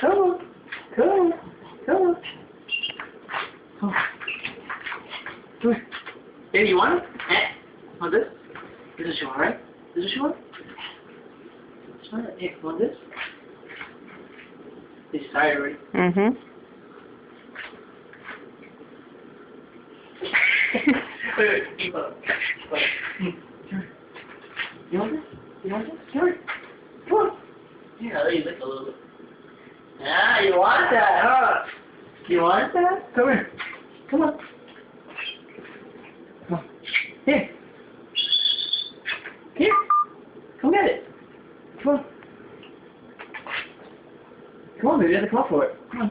Come on. Come on. Come on. Come on. Come here. Baby, you want it? Want this? This is what you want, right? This is what you want? This one? Here, you want this? He's tired already. Mhm. Wait, keep up. You want this? You want this? Come here. Come on. Yeah, I'll let you lick a little bit. Ah, you want that, huh? You want that? Come here. Come on. Come on. Here. Here. Come get it. Come on. Come on, baby. You have to come up for it. Come on.